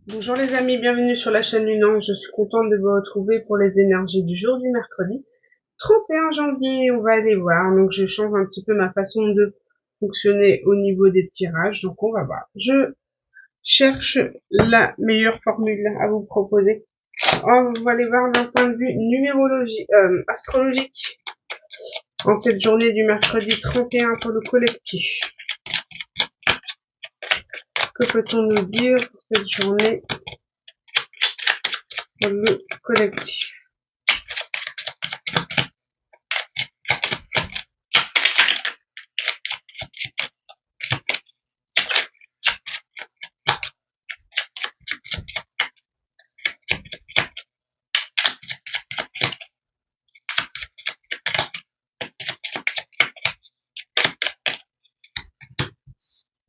Bonjour les amis, bienvenue sur la chaîne Lunan. Je suis contente de vous retrouver pour les énergies du jour du mercredi 31 janvier. On va aller voir. Donc je change un petit peu ma façon de fonctionner au niveau des tirages. Donc on va voir. Je cherche la meilleure formule à vous proposer. On va aller voir d'un point de vue astrologique en cette journée du mercredi 31 pour le collectif. Que peut-on nous dire pour cette journée pour le collectif?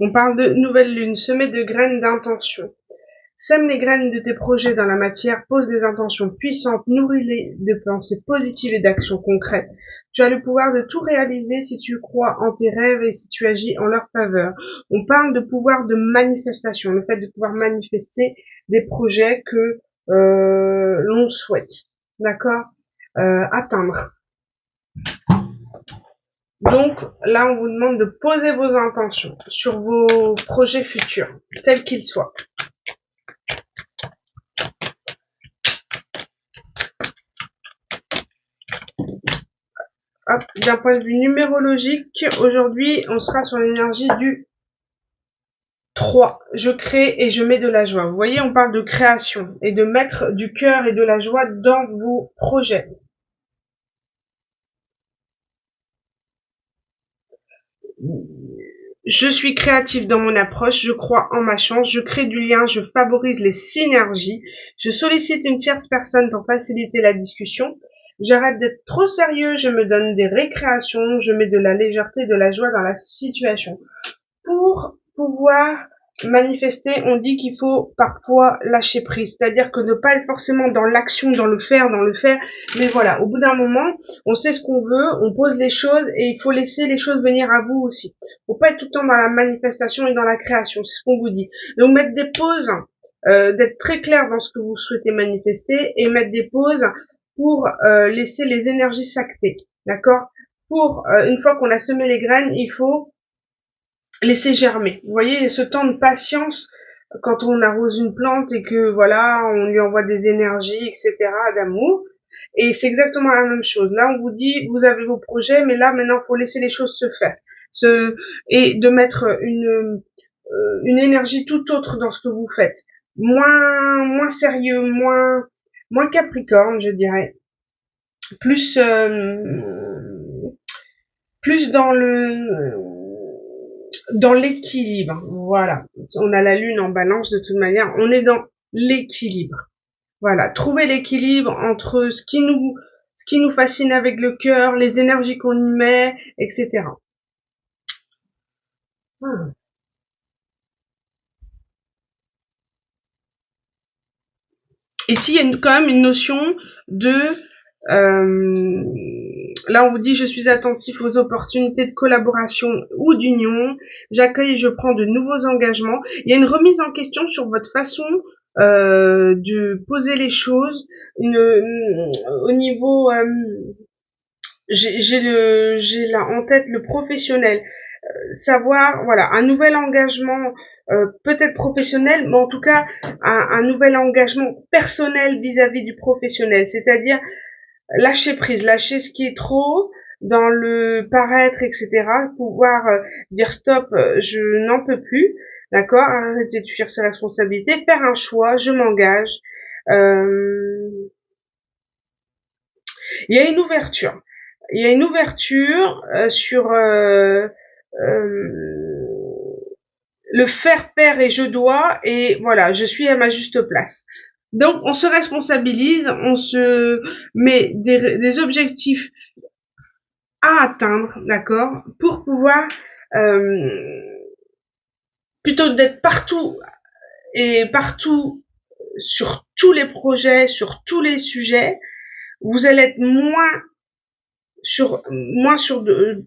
On parle de nouvelle lune, semer de graines d'intention. Sème les graines de tes projets dans la matière, pose des intentions puissantes, nourris-les de pensées positives et d'actions concrètes. Tu as le pouvoir de tout réaliser si tu crois en tes rêves et si tu agis en leur faveur. On parle de pouvoir de manifestation, le fait de pouvoir manifester des projets que l'on souhaite, d'accord, atteindre. Donc là, on vous demande de poser vos intentions sur vos projets futurs, tels qu'ils soient. Hop, d'un point de vue numérologique, aujourd'hui, on sera sur l'énergie du 3. Je crée et je mets de la joie. Vous voyez, on parle de création et de mettre du cœur et de la joie dans vos projets. Je suis créatif dans mon approche, je crois en ma chance, je crée du lien, je favorise les synergies, je sollicite une tierce personne pour faciliter la discussion, j'arrête d'être trop sérieux, je me donne des récréations, je mets de la légèreté, de la joie dans la situation. Pour pouvoir manifester, on dit qu'il faut parfois lâcher prise, c'est-à-dire que ne pas être forcément dans l'action, dans le faire, mais voilà, au bout d'un moment, on sait ce qu'on veut, on pose les choses et il faut laisser les choses venir à vous aussi. Faut pas être tout le temps dans la manifestation et dans la création, c'est ce qu'on vous dit. Donc mettre des pauses, d'être très clair dans ce que vous souhaitez manifester et mettre des pauses pour laisser les énergies s'acter, d'accord? Pour une fois qu'on a semé les graines, il faut laisser germer. Vous voyez, ce temps de patience quand on arrose une plante et que voilà, on lui envoie des énergies, etc., d'amour. Et c'est exactement la même chose. Là, on vous dit, vous avez vos projets, mais là, maintenant, il faut laisser les choses se faire. Et de mettre une énergie tout autre dans ce que vous faites. Moins sérieux, moins capricorne, je dirais. Plus, plus dans l'équilibre. Voilà. On a la lune en balance de toute manière. On est dans l'équilibre. Voilà. Trouver l'équilibre entre ce qui nous fascine avec le cœur, les énergies qu'on y met, etc. Ici, il y a quand même une notion de euh, là, on vous dit, je suis attentif aux opportunités de collaboration ou d'union. J'accueille et je prends de nouveaux engagements. Il y a une remise en question sur votre façon de poser les choses. Au niveau, j'ai là en tête le professionnel. Savoir, voilà, un nouvel engagement, peut-être professionnel, mais en tout cas, un nouvel engagement personnel vis-à-vis du professionnel. C'est-à-dire, lâcher prise, lâcher ce qui est trop dans le paraître, etc. Pouvoir dire stop, je n'en peux plus, d'accord, arrêter de fuir ses responsabilités, faire un choix, je m'engage. Il y a une ouverture. Il y a une ouverture sur le faire et je dois et voilà, je suis à ma juste place. Donc on se responsabilise, on se met des objectifs à atteindre, d'accord, pour pouvoir plutôt d'être partout sur tous les projets, sur tous les sujets, vous allez être moins sur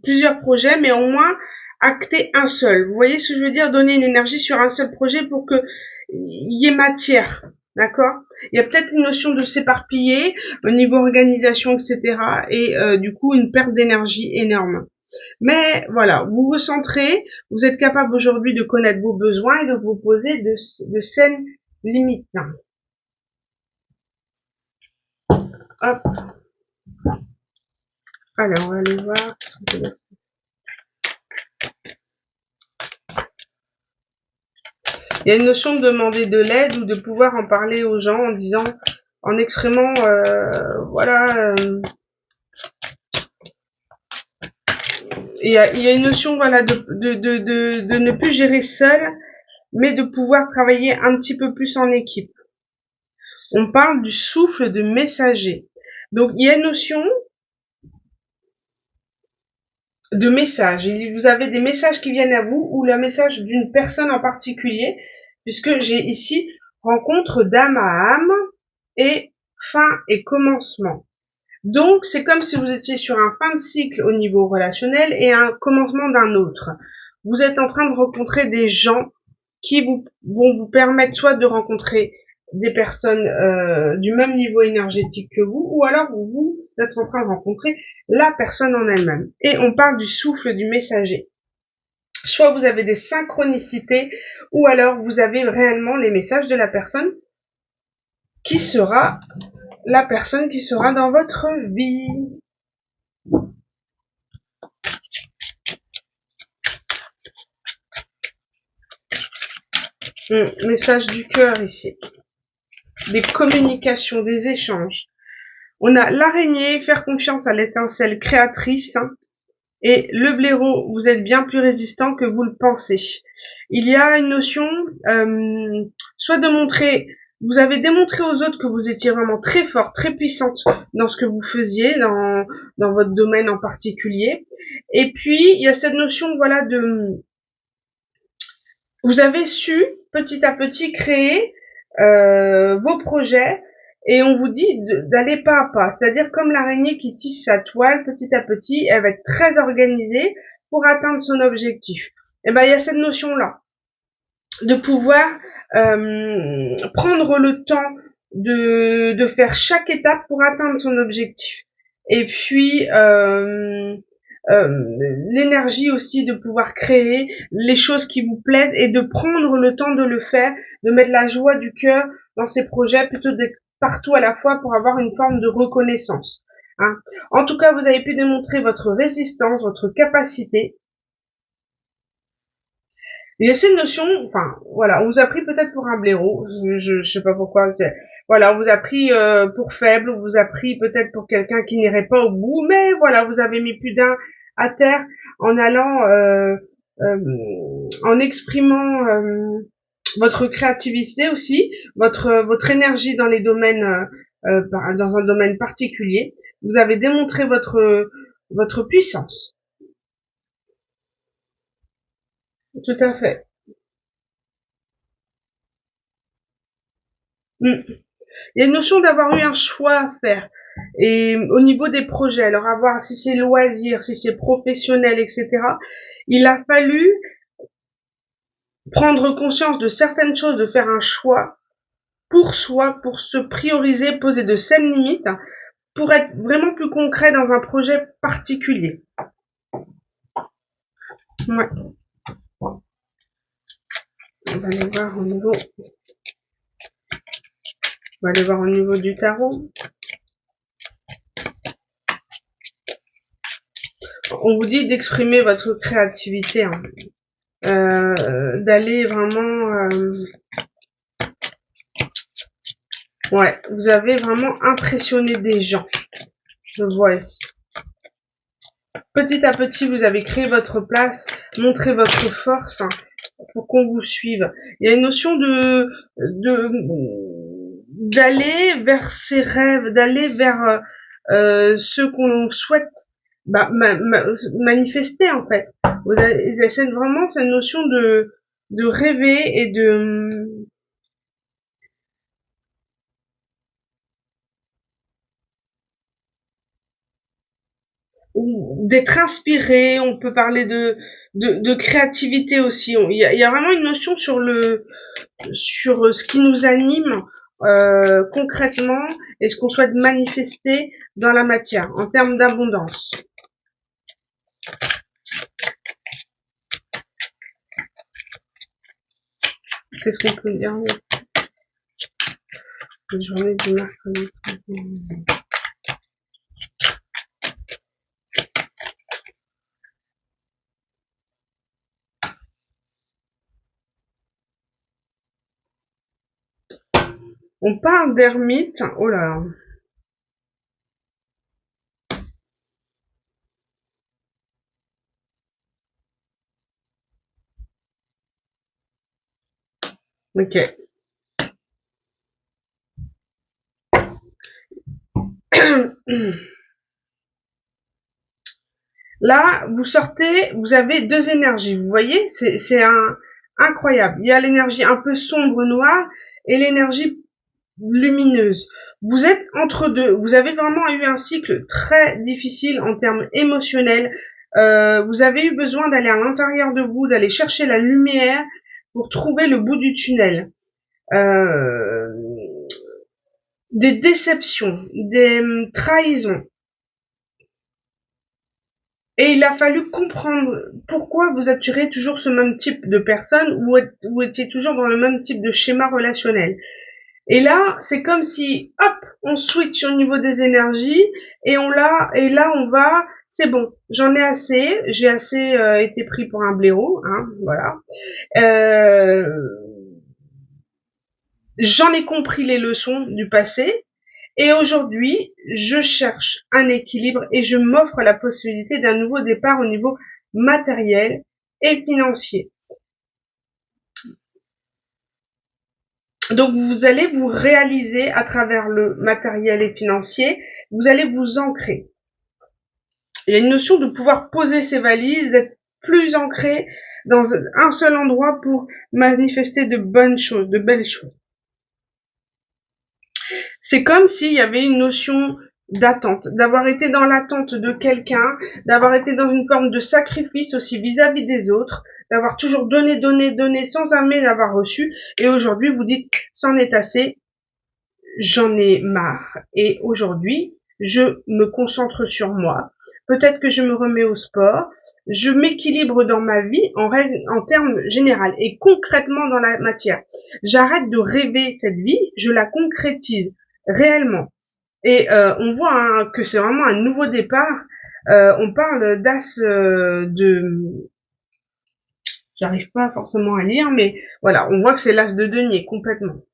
plusieurs projets, mais au moins acter un seul. Vous voyez ce que je veux dire? Donner une énergie sur un seul projet pour que y ait matière, d'accord? Il y a peut-être une notion de s'éparpiller au niveau organisation, etc. Et du coup, une perte d'énergie énorme. Mais voilà, vous vous centrez, vous êtes capable aujourd'hui de connaître vos besoins et de vous poser de saines limites. Hop, alors on va aller voir. Il y a une notion de demander de l'aide ou de pouvoir en parler aux gens en disant, en exprimant, voilà, il y a une notion, voilà, de ne plus gérer seul, mais de pouvoir travailler un petit peu plus en équipe. On parle du souffle de messager. Donc, il y a une notion de message. Vous avez des messages qui viennent à vous ou le message d'une personne en particulier, puisque j'ai ici rencontre d'âme à âme et fin et commencement. Donc, c'est comme si vous étiez sur un fin de cycle au niveau relationnel et un commencement d'un autre. Vous êtes en train de rencontrer des gens qui vont vous permettre soit de rencontrer des personnes du même niveau énergétique que vous, ou alors vous êtes en train de rencontrer la personne en elle-même. Et on parle du souffle du messager. Soit vous avez des synchronicités, ou alors vous avez réellement les messages de la personne qui sera dans votre vie. Message du cœur ici. Des communications, des échanges. On a l'araignée, faire confiance à l'étincelle créatrice. Et le blaireau, vous êtes bien plus résistant que vous le pensez. Il y a une notion, soit de montrer, vous avez démontré aux autres que vous étiez vraiment très fort, très puissante dans ce que vous faisiez, dans votre domaine en particulier. Et puis, il y a cette notion, voilà, vous avez su, petit à petit, créer vos projets, et on vous dit d'aller pas à pas. C'est-à-dire comme l'araignée qui tisse sa toile, petit à petit, elle va être très organisée pour atteindre son objectif. Et ben, il y a cette notion-là de pouvoir prendre le temps de faire chaque étape pour atteindre son objectif. Et puis l'énergie aussi de pouvoir créer les choses qui vous plaisent et de prendre le temps de le faire, de mettre la joie du cœur dans ces projets plutôt d'être partout à la fois pour avoir une forme de reconnaissance. Hein. En tout cas, vous avez pu démontrer votre résistance, votre capacité. Il y a cette notion, enfin, voilà, on vous a pris peut-être pour un blaireau, je sais pas pourquoi, voilà, on vous a pris pour faible, on vous a pris peut-être pour quelqu'un qui n'irait pas au bout, mais voilà, vous avez mis plus d'un à terre en allant, en exprimant votre créativité aussi, votre énergie dans les domaines, dans un domaine particulier. Vous avez démontré votre puissance. Tout à fait. Mm. Il y a une notion d'avoir eu un choix à faire. Et au niveau des projets, alors à voir si c'est loisir, si c'est professionnel, etc. Il a fallu prendre conscience de certaines choses, de faire un choix pour soi, pour se prioriser, poser de saines limites, pour être vraiment plus concret dans un projet particulier. Ouais. On va aller voir au niveau, du tarot. On vous dit d'exprimer votre créativité, hein. D'aller vraiment, ouais, vous avez vraiment impressionné des gens. Je vois ici. Petit à petit, vous avez créé votre place, montré votre force, hein, pour qu'on vous suive. Il y a une notion d'aller vers ses rêves, d'aller vers ce qu'on souhaite manifester en fait. Ils essaient vraiment cette notion de rêver et d'être inspiré. On peut parler de créativité aussi. Il y a vraiment une notion sur ce qui nous anime concrètement et ce qu'on souhaite manifester dans la matière en termes d'abondance. Qu'est-ce qu'on peut dire? La journée du mercredi. On parle d'ermite. Oh là là. Ok. Là, vous sortez, vous avez deux énergies. Vous voyez, c'est incroyable. Il y a l'énergie un peu sombre, noire, et l'énergie lumineuse. Vous êtes entre deux. Vous avez vraiment eu un cycle très difficile en termes émotionnels. Vous avez eu besoin d'aller à l'intérieur de vous, d'aller chercher la lumière pour trouver le bout du tunnel. Des déceptions, des trahisons. Et il a fallu comprendre pourquoi vous attirez toujours ce même type de personne ou vous étiez toujours dans le même type de schéma relationnel. Et là, c'est comme si, hop, on switch au niveau des énergies et là on va, c'est bon, j'en ai assez, j'ai assez été pris pour un blaireau, hein, voilà. J'en ai compris les leçons du passé et aujourd'hui, je cherche un équilibre et je m'offre la possibilité d'un nouveau départ au niveau matériel et financier. Donc vous allez vous réaliser à travers le matériel et financier, vous allez vous ancrer. Il y a une notion de pouvoir poser ses valises, d'être plus ancré dans un seul endroit pour manifester de bonnes choses, de belles choses. C'est comme s'il y avait une notion d'attente, d'avoir été dans l'attente de quelqu'un, d'avoir été dans une forme de sacrifice aussi vis-à-vis des autres, d'avoir toujours donné, donné, donné sans jamais avoir reçu. Et aujourd'hui, vous dites, c'en est assez, j'en ai marre. Et aujourd'hui, je me concentre sur moi. Peut-être que je me remets au sport. Je m'équilibre dans ma vie en termes général et concrètement dans la matière. J'arrête de rêver cette vie, je la concrétise réellement. Et on voit que c'est vraiment un nouveau départ. On parle d'as j'arrive pas forcément à lire, mais voilà, on voit que c'est l'as de denier complètement.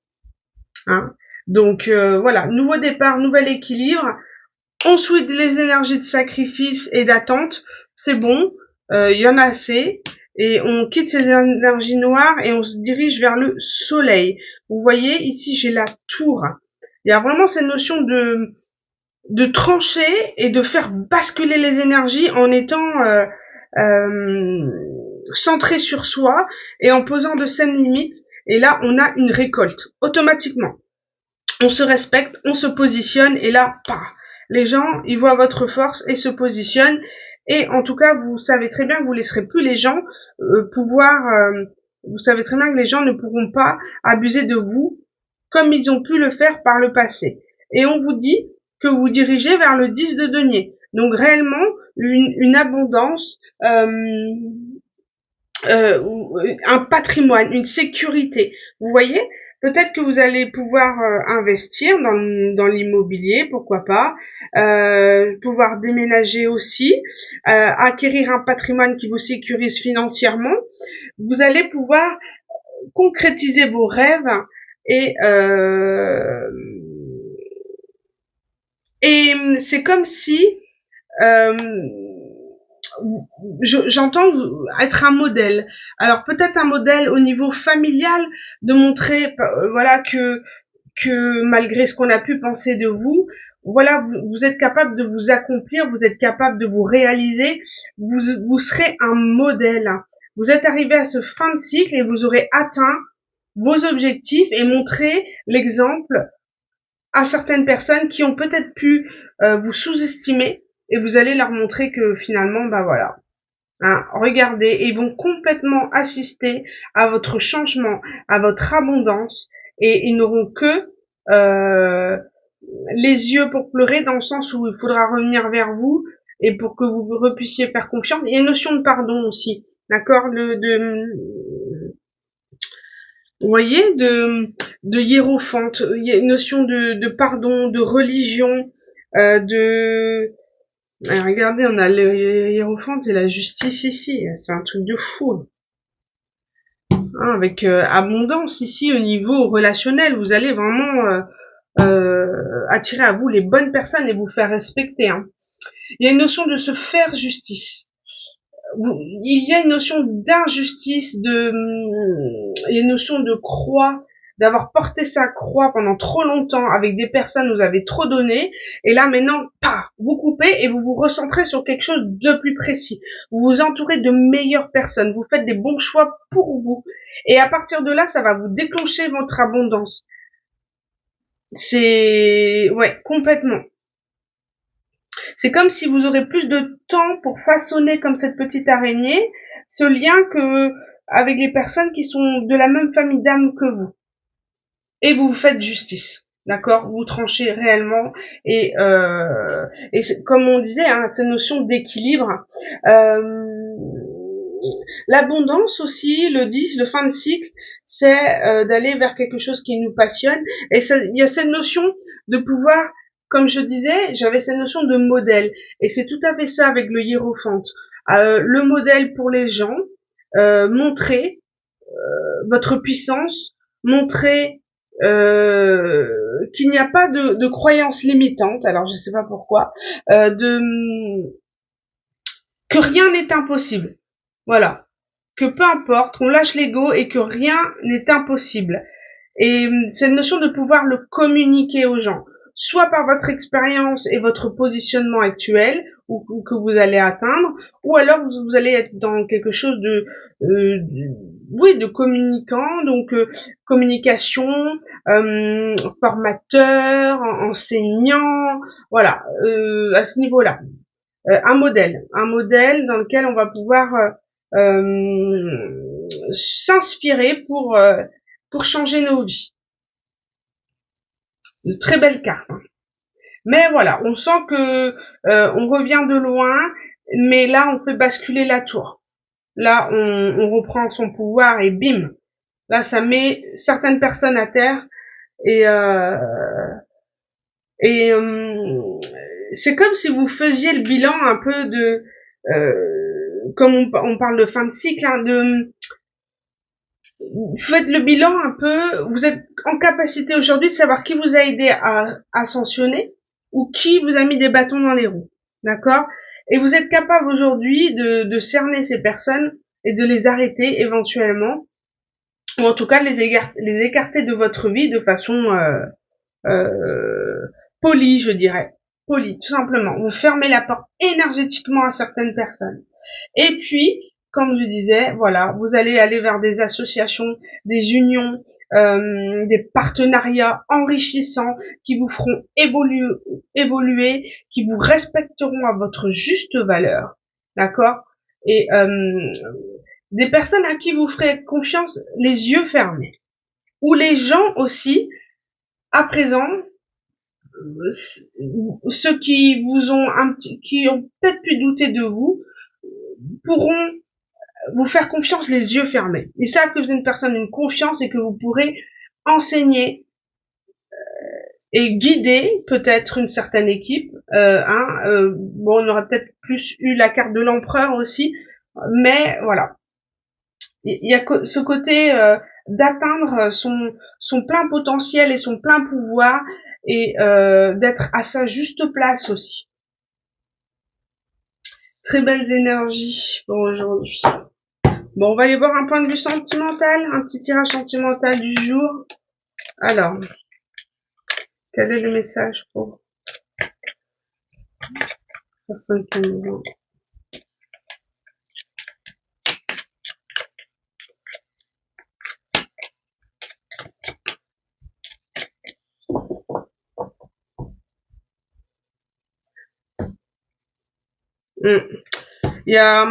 Hein. Donc voilà, nouveau départ, nouvel équilibre. On souhaite les énergies de sacrifice et d'attente. C'est bon, il y en a assez. Et on quitte ces énergies noires et on se dirige vers le soleil. Vous voyez, ici j'ai la tour. Il y a vraiment cette notion de trancher et de faire basculer les énergies en étant centré sur soi et en posant de saines limites. Et là, on a une récolte automatiquement. On se respecte, on se positionne et là, les gens, ils voient votre force et se positionnent. Et en tout cas, vous savez très bien que vous laisserez plus les gens vous savez très bien que les gens ne pourront pas abuser de vous comme ils ont pu le faire par le passé. Et on vous dit que vous dirigez vers le 10 de denier. Donc réellement, une abondance, un patrimoine, une sécurité. Vous voyez, peut-être que vous allez pouvoir investir dans l'immobilier, pourquoi pas, pouvoir déménager aussi, acquérir un patrimoine qui vous sécurise financièrement. Vous allez pouvoir concrétiser vos rêves et c'est comme si j'entends être un modèle. Alors peut-être un modèle au niveau familial, de montrer voilà que malgré ce qu'on a pu penser de vous, voilà, vous êtes capable de vous accomplir, vous êtes capable de vous réaliser, vous serez un modèle. Vous êtes arrivé à ce fin de cycle et vous aurez atteint vos objectifs et montré l'exemple à certaines personnes qui ont peut-être pu vous sous-estimer et vous allez leur montrer que finalement, bah voilà, Hein, regardez, ils vont complètement assister à votre changement, à votre abondance, et ils n'auront que euh, les yeux pour pleurer, dans le sens où il faudra revenir vers vous et pour que vous puissiez faire confiance. Il y a une notion de pardon aussi, d'accord, vous voyez, de hiérophante. Il y a une notion de pardon, de religion, de regardez, on a le hiérophante et la justice ici. C'est un truc de fou. Hein, avec abondance ici au niveau relationnel. Vous allez vraiment attirer à vous les bonnes personnes et vous faire respecter. Hein. Il y a une notion de se faire justice. Il y a une notion d'injustice, il y a une notion de croix, d'avoir porté sa croix pendant trop longtemps avec des personnes où vous avez trop donné, et là maintenant, vous coupez et vous vous recentrez sur quelque chose de plus précis. Vous vous entourez de meilleures personnes, vous faites des bons choix pour vous, et à partir de là, ça va vous déclencher votre abondance. Ouais, complètement. C'est comme si vous aurez plus de temps pour façonner comme cette petite araignée ce lien que avec les personnes qui sont de la même famille d'âme que vous. Et vous vous faites justice. D'accord? Vous tranchez réellement et comme on disait, hein, cette notion d'équilibre. L'abondance aussi, le 10, le fin de cycle, c'est d'aller vers quelque chose qui nous passionne. Et il y a cette notion de pouvoir, comme je disais, j'avais cette notion de modèle. Et c'est tout à fait ça avec le hiérophante. Le modèle pour les gens, montrer votre puissance, montrer qu'il n'y a pas de croyances limitantes. Alors je sais pas pourquoi, que rien n'est impossible. Voilà. Que peu importe, qu'on lâche l'ego et que rien n'est impossible. Et cette notion de pouvoir le communiquer aux gens, soit par votre expérience et votre positionnement actuel, ou que vous allez atteindre, ou alors vous allez être dans quelque chose de communicant, donc communication, formateur, enseignant, voilà, à ce niveau-là. Un modèle dans lequel on va pouvoir s'inspirer pour changer nos vies. De très belles cartes. Hein. Mais voilà, on sent que on revient de loin, mais là on fait basculer la tour. Là on reprend son pouvoir et bim. Là ça met certaines personnes à terre et et c'est comme si vous faisiez le bilan un peu de comme on parle de fin de cycle, hein, faites le bilan un peu, vous êtes en capacité aujourd'hui de savoir qui vous a aidé à ascensionner ou qui vous a mis des bâtons dans les roues, d'accord? Et vous êtes capable aujourd'hui de cerner ces personnes et de les arrêter éventuellement, ou en tout cas de les écarter de votre vie de façon polie, je dirais. Polie, tout simplement. Vous fermez la porte énergétiquement à certaines personnes. Et puis, comme je disais, voilà, vous allez aller vers des associations, des unions, des partenariats enrichissants qui vous feront évoluer, qui vous respecteront à votre juste valeur, d'accord? Et des personnes à qui vous ferez confiance les yeux fermés. Ou les gens aussi, à présent, ceux qui vous ont qui ont peut-être pu douter de vous, pourront vous faire confiance les yeux fermés. Ils savent que vous êtes une personne d'une confiance et que vous pourrez enseigner et guider peut-être une certaine équipe. Bon, on aurait peut-être plus eu la carte de l'empereur aussi, mais voilà. Il y a ce côté d'atteindre son plein potentiel et son plein pouvoir et d'être à sa juste place aussi. Très belles énergies pour aujourd'hui. Bon, on va aller voir un point de vue sentimental, un petit tirage sentimental du jour. Alors, quel est le message pour personne qui nous voit? Il y a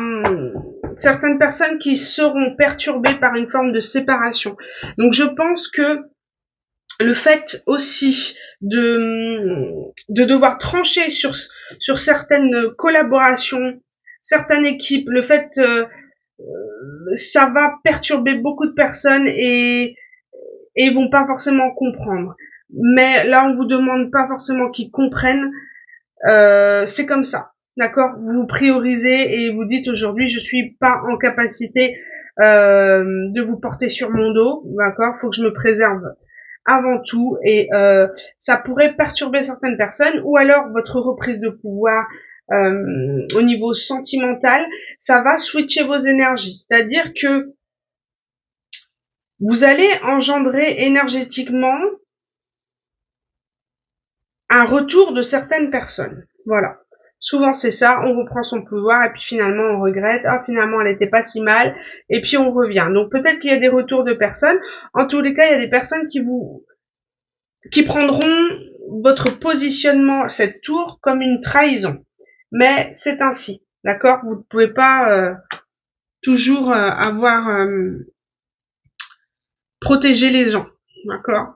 certaines personnes qui seront perturbées par une forme de séparation. Donc je pense que le fait aussi de devoir trancher sur certaines collaborations, certaines équipes, le fait ça va perturber beaucoup de personnes et ils vont pas forcément comprendre. Mais là, on vous demande pas forcément qu'ils comprennent. C'est comme ça, d'accord? Vous priorisez et vous dites aujourd'hui, je suis pas en capacité de vous porter sur mon dos, d'accord? Faut que je me préserve avant tout et ça pourrait perturber certaines personnes ou alors votre reprise de pouvoir au niveau sentimental, ça va switcher vos énergies, c'est-à-dire que vous allez engendrer énergétiquement un retour de certaines personnes. Voilà. Souvent c'est ça, on reprend son pouvoir et puis finalement on regrette, ah finalement elle était pas si mal et puis on revient. Donc peut-être qu'il y a des retours de personnes. En tous les cas, il y a des personnes qui prendront votre positionnement, cette tour, comme une trahison. Mais c'est ainsi, d'accord? Vous ne pouvez pas toujours avoir protégé les gens, d'accord?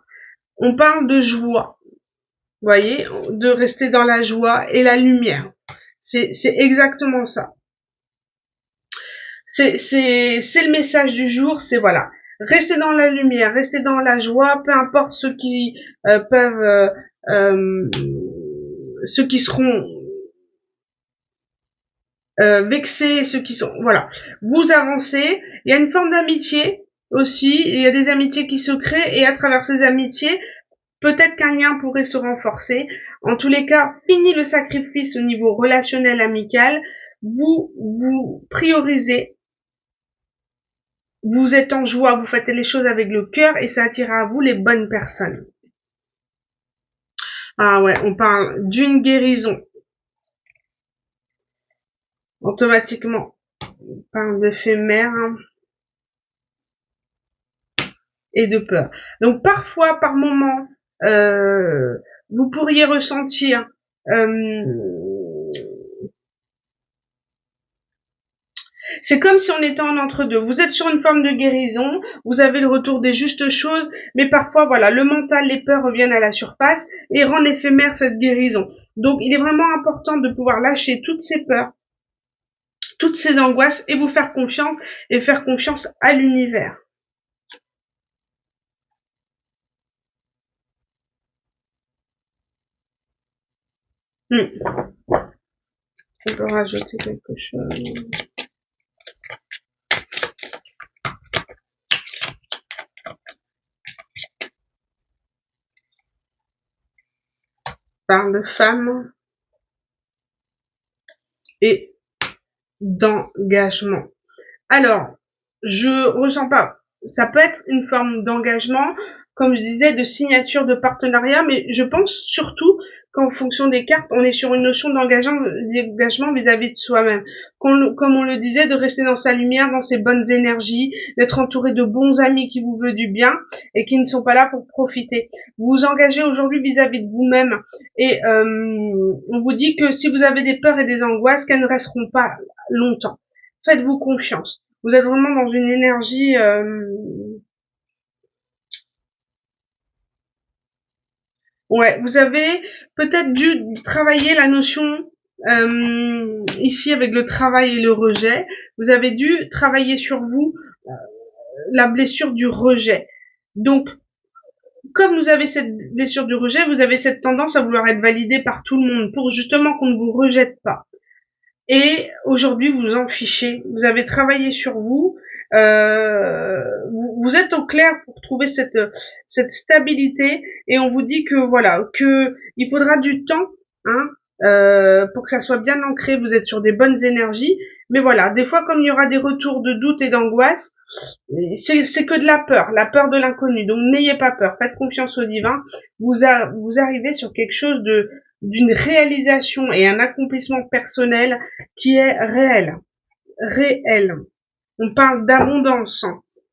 On parle de joie, vous voyez, de rester dans la joie et la lumière. C'est exactement ça. C'est le message du jour, c'est voilà. Restez dans la lumière, restez dans la joie, peu importe ceux qui peuvent, ceux qui seront vexés, ceux qui sont, voilà. Vous avancez. Il y a une forme d'amitié aussi. Il y a des amitiés qui se créent et à travers ces amitiés, peut-être qu'un lien pourrait se renforcer. En tous les cas, fini le sacrifice au niveau relationnel amical. Vous priorisez. Vous êtes en joie, vous faites les choses avec le cœur et ça attire à vous les bonnes personnes. Ah ouais, on parle d'une guérison. Automatiquement, on parle d'éphémère et de peur. Donc parfois, par moment, vous pourriez ressentir c'est comme si on était en entre-deux. Vous êtes sur une forme de guérison, vous avez le retour des justes choses, mais parfois, voilà, le mental, les peurs reviennent à la surface et rendent éphémère cette guérison. Donc, il est vraiment important de pouvoir lâcher toutes ces peurs, toutes ces angoisses et vous faire confiance et faire confiance à l'univers. On peut rajouter quelque chose. Parle de femmes et d'engagement. Alors, je ressens pas. Ça peut être une forme d'engagement, comme je disais, de signature de partenariat, mais je pense surtout qu'en fonction des cartes, on est sur une notion d'engagement vis-à-vis de soi-même. Comme on le disait, de rester dans sa lumière, dans ses bonnes énergies, d'être entouré de bons amis qui vous veulent du bien et qui ne sont pas là pour profiter. Vous vous engagez aujourd'hui vis-à-vis de vous-même et on vous dit que si vous avez des peurs et des angoisses, qu'elles ne resteront pas longtemps. Faites-vous confiance. Vous êtes vraiment dans une énergie ouais, vous avez peut-être dû travailler la notion ici avec le travail et le rejet. Vous avez dû travailler sur vous la blessure du rejet. Donc, comme vous avez cette blessure du rejet, vous avez cette tendance à vouloir être validé par tout le monde pour justement qu'on ne vous rejette pas. Et aujourd'hui, vous vous en fichez. Vous avez travaillé sur vous. Vous êtes au clair pour trouver cette stabilité et on vous dit que voilà, que il faudra du temps, hein, pour que ça soit bien ancré. Vous êtes sur des bonnes énergies, mais voilà, des fois comme il y aura des retours de doute et d'angoisse, c'est que de la peur de l'inconnu. Donc n'ayez pas peur, faites confiance au divin. Vous arrivez sur quelque chose d'une réalisation et un accomplissement personnel qui est réel. On parle d'abondance.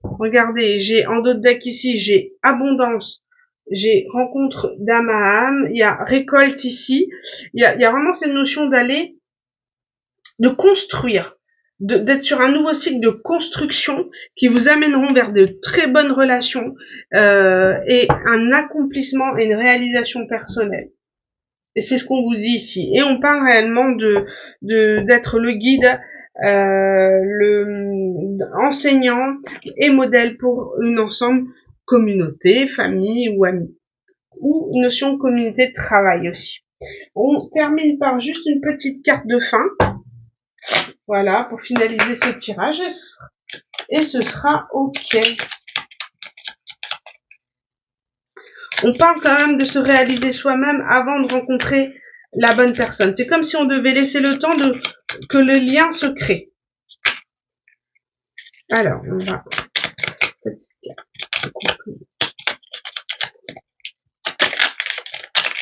Regardez, j'ai en d'autres decks ici, j'ai abondance, j'ai rencontre d'âme à âme, il y a récolte ici, il y a vraiment cette notion de construire, d'être sur un nouveau cycle de construction qui vous amèneront vers de très bonnes relations et un accomplissement et une réalisation personnelle. Et c'est ce qu'on vous dit ici. Et on parle réellement d'être le guide, le enseignant et modèle pour une ensemble communauté, famille ou amis. Ou notion de communauté de travail aussi. On termine par juste une petite carte de fin. Voilà, pour finaliser ce tirage. Et ce sera OK. On parle quand même de se réaliser soi-même avant de rencontrer la bonne personne. C'est comme si on devait laisser le temps que le lien se crée. Alors, on va...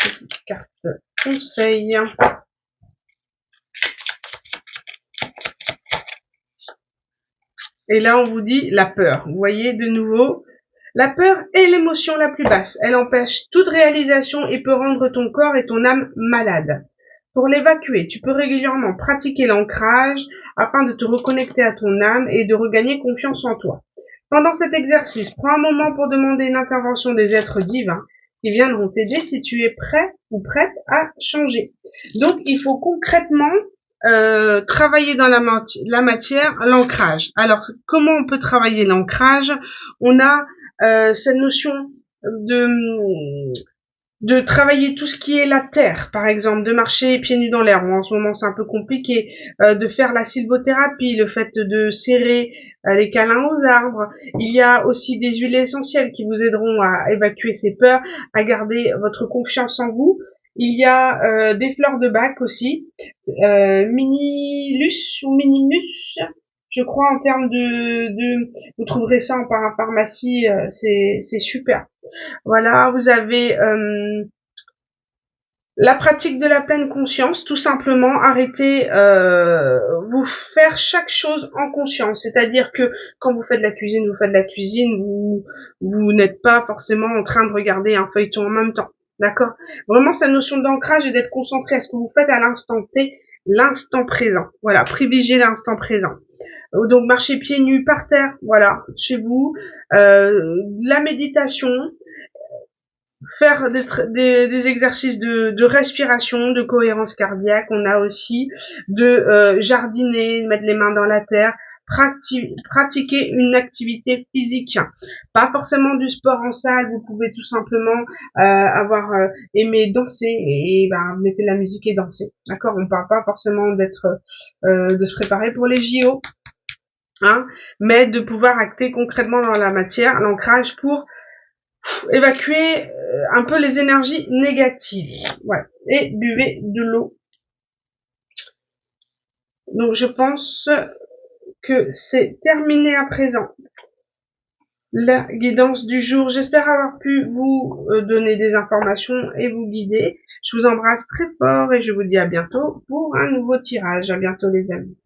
Petite carte conseil. Et là, on vous dit la peur. Vous voyez de nouveau, la peur est l'émotion la plus basse. Elle empêche toute réalisation et peut rendre ton corps et ton âme malades. Pour l'évacuer, tu peux régulièrement pratiquer l'ancrage afin de te reconnecter à ton âme et de regagner confiance en toi. Pendant cet exercice, prends un moment pour demander une intervention des êtres divins qui viendront t'aider si tu es prêt ou prête à changer. Donc, il faut concrètement travailler dans la matière, l'ancrage. Alors, comment on peut travailler l'ancrage? On a cette notion de travailler tout ce qui est la terre, par exemple, de marcher pieds nus dans l'air. Bon, en ce moment, c'est un peu compliqué. De faire la sylvothérapie, le fait de serrer les câlins aux arbres. Il y a aussi des huiles essentielles qui vous aideront à évacuer ces peurs, à garder votre confiance en vous. Il y a des fleurs de bac aussi, minilus ou minimus, je crois en termes vous trouverez ça en parapharmacie, c'est super. Voilà, vous avez la pratique de la pleine conscience, tout simplement arrêter, vous faire chaque chose en conscience, c'est-à-dire que quand vous faites de la cuisine, vous n'êtes pas forcément en train de regarder un feuilleton en même temps, d'accord? Vraiment, cette notion d'ancrage et d'être concentré à ce que vous faites à l'instant T, l'instant présent. Voilà, privilégier l'instant présent. Donc marcher pieds nus par terre, voilà, chez vous, la méditation, faire des exercices de respiration, de cohérence cardiaque. On a aussi de jardiner, mettre les mains dans la terre, pratiquer une activité physique, pas forcément du sport en salle. Vous pouvez tout simplement avoir aimé danser et mettez la musique et danser, d'accord? On parle pas forcément de se préparer pour les JO, hein, mais de pouvoir acter concrètement dans la matière, l'ancrage pour évacuer un peu les énergies négatives. Ouais. Et buvez de l'eau. Donc je pense que c'est terminé à présent. La guidance du jour. J'espère avoir pu vous donner des informations et vous guider. Je vous embrasse très fort et je vous dis à bientôt pour un nouveau tirage. À bientôt les amis.